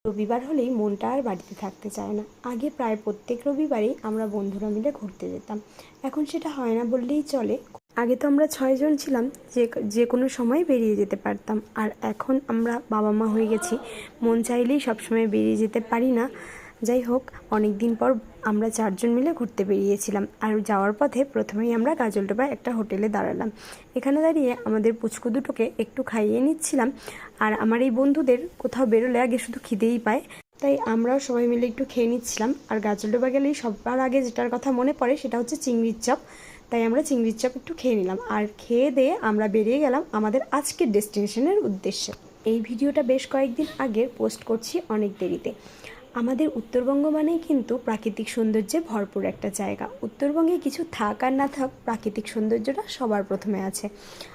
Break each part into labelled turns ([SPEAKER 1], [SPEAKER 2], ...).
[SPEAKER 1] রবিবার হলেই মনটা আর বাড়িতে থাকতে চায় না। আগে প্রায় প্রত্যেক রবিবারেই আমরা বন্ধুরা মিলে ঘুরতে যেতাম। এখন সেটা হয় না বললেই চলে। আগে তো আমরা 6 জন ছিলাম, যে কোনো সময় বেরিয়ে যেতে পারতাম। আর এখন আমরা বাবা মা হয়ে গেছি, মন চাইলেই সবসময় বেরিয়ে যেতে পারি না। যাই হোক, অনেক দিন পর আমরা 4 জন মিলে ঘুরতে বেরিয়েছিলাম। আর যাওয়ার পথে প্রথমেই আমরা গাজলডোবায় একটা হোটেলে দাঁড়ালাম। এখানে দাঁড়িয়ে আমাদের পুচকু দুটোকে একটু খাইয়ে নিচ্ছিলাম। আর আমার এই বন্ধুদের কোথাও বেরোলে আগে শুধু খিদেই পায়, তাই আমরাও সবাই মিলে একটু খেয়ে নিচ্ছিলাম। আর গাজলডোবা গেলেই সবার আগে যেটার কথা মনে পড়ে সেটা হচ্ছে চিংড়ির চপ। তাই আমরা চিংড়ির চপ একটু খেয়ে নিলাম। আর খেয়ে দিয়ে আমরা বেরিয়ে গেলাম আমাদের আজকের ডেস্টিনেশনের উদ্দেশ্যে। এই ভিডিওটা বেশ কয়েকদিন আগের পোস্ট করছি অনেক দেরিতে। আমাদের উত্তরবঙ্গ মানেই কিন্তু প্রাকৃতিক সৌন্দর্যে ভরপুর একটা জায়গা। উত্তরবঙ্গে কিছু থাক আর না থাক, প্রাকৃতিক সৌন্দর্যটা সবার প্রথমে আছে।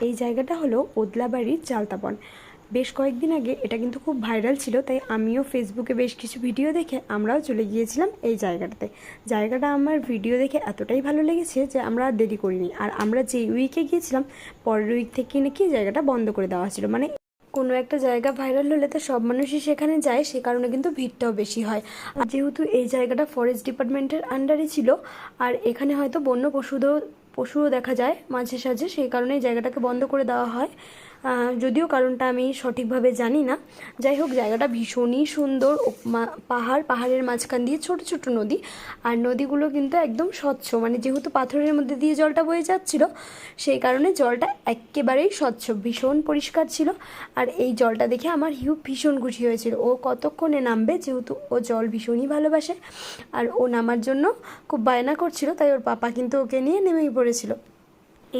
[SPEAKER 1] এই জায়গাটা হলো ওদলাবাড়ির চালতাবন। বেশ কয়েকদিন আগে এটা কিন্তু খুব ভাইরাল ছিল, তাই আমিও ফেসবুকে বেশ কিছু ভিডিও দেখে আমরাও চলে গিয়েছিলাম এই জায়গাটাতে। জায়গাটা আমার ভিডিও দেখে এতটাই ভালো লেগেছে যে আমরা আর দেরি করিনি। আর আমরা যেই উইকে গিয়েছিলাম, পরের উইক থেকে নাকি জায়গাটা বন্ধ করে দেওয়া ছিল। মানে কোনো একটা জায়গা ভাইরাল হলে তো সব মানুষই সেখানে যায়, সে কারণে কিন্তু ভিড়টাও বেশি হয়। আর যেহেতু এই জায়গাটা ফরেস্ট ডিপার্টমেন্টের আন্ডারে ছিল, আর এখানে হয়তো বন্য পশুও দেখা যায় মাঝে সাঝে, সেই কারণে এই জায়গাটাকে বন্ধ করে দেওয়া হয়। যদিও কারণটা আমি সঠিকভাবে জানি না। যাই হোক, জায়গাটা ভীষণই সুন্দর। পাহাড়ের মাঝখান দিয়ে ছোট ছোট নদী, আর নদীগুলো কিন্তু একদম স্বচ্ছ। মানে যেহেতু পাথরের মধ্যে দিয়ে জলটা বয়ে যাচ্ছিল, সেই কারণে জলটা একেবারেই স্বচ্ছ, ভীষণ পরিষ্কার ছিল। আর এই জলটা দেখে আমার হিউ ভীষণ খুশি হয়েছিল। ও কতক্ষণে নামবে, যেহেতু ও জল ভীষণই ভালোবাসে। আর ও নামার জন্য খুব বায়না করছিল, তাই ওর পাপা কিন্তু ওকে নিয়ে নেমেই পড়েছিল।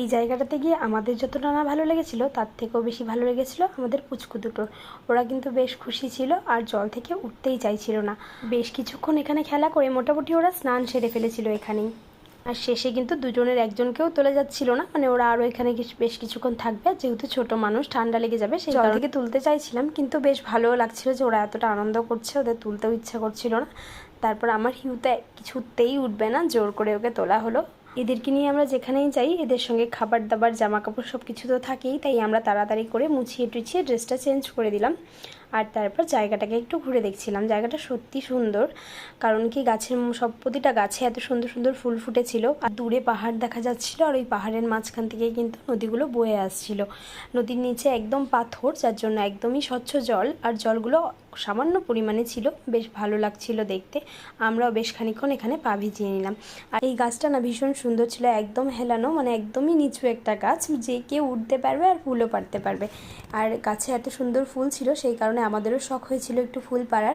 [SPEAKER 1] এই জায়গাটাতে গিয়ে আমাদের যতটা না ভালো লেগেছিল, তার থেকেও বেশি ভালো লেগেছিল আমাদের পুচকু দুটোর। ওরা কিন্তু বেশ খুশি ছিল আর জল থেকে উঠতেই চাইছিল না। বেশ কিছুক্ষণ এখানে খেলা করে মোটামুটি ওরা স্নান সেরে ফেলেছিল এখানেই। আর শেষে কিন্তু দুজনের একজনকেও তোলা যাচ্ছিল না, মানে ওরা আরও এখানে বেশ কিছুক্ষণ থাকবে। যেহেতু ছোট মানুষ, ঠান্ডা লেগে যাবে, সেই জল থেকে তুলতে চাইছিলাম। কিন্তু বেশ ভালোও লাগছিল যে ওরা এতটা আনন্দ করছে, ওদের তুলতেও ইচ্ছা করছিল না। তারপর আমার হিউতে কিছুতেই উঠবে না, জোর করে ওকে তোলা হলো। এদেরকে নিয়ে আমরা যেখানেই যাই, এদের সঙ্গে খাবার দাবার জামা কাপড় সব কিছু তো থাকেই, তাই আমরা তাড়াতাড়ি করে মুছিয়ে টুছিয়ে ড্রেসটা চেঞ্জ করে দিলাম। আর তারপর জায়গাটাকে একটু ঘুরে দেখছিলাম। জায়গাটা সত্যি সুন্দর, কারণ কি প্রতিটা গাছে এত সুন্দর সুন্দর ফুল ফুটেছিল। আর দূরে পাহাড় দেখা যাচ্ছিল, আর ওই পাহাড়ের মাঝখান থেকে কিন্তু নদীগুলো বয়ে আসছিল। নদীর নিচে একদম পাথর, যার জন্য একদমই স্বচ্ছ জল, আর জলগুলো সামান্য পরিমাণে ছিল। বেশ ভালো লাগছিল দেখতে। আমরাও বেশ খানিকক্ষণ এখানে পা ভিজিয়ে নিলাম। আর এই গাছটা না ভীষণ সুন্দর ছিল, একদম হেলানো, মানে একদমই নিচু একটা গাছ, যে কেউ উঠতে পারবে আর ফুলও পাড়তে পারবে। আর গাছে এত সুন্দর ফুল ছিল, সেই কারণে আমাদেরও শখ হয়েছিল একটু ফুল পাড়ার।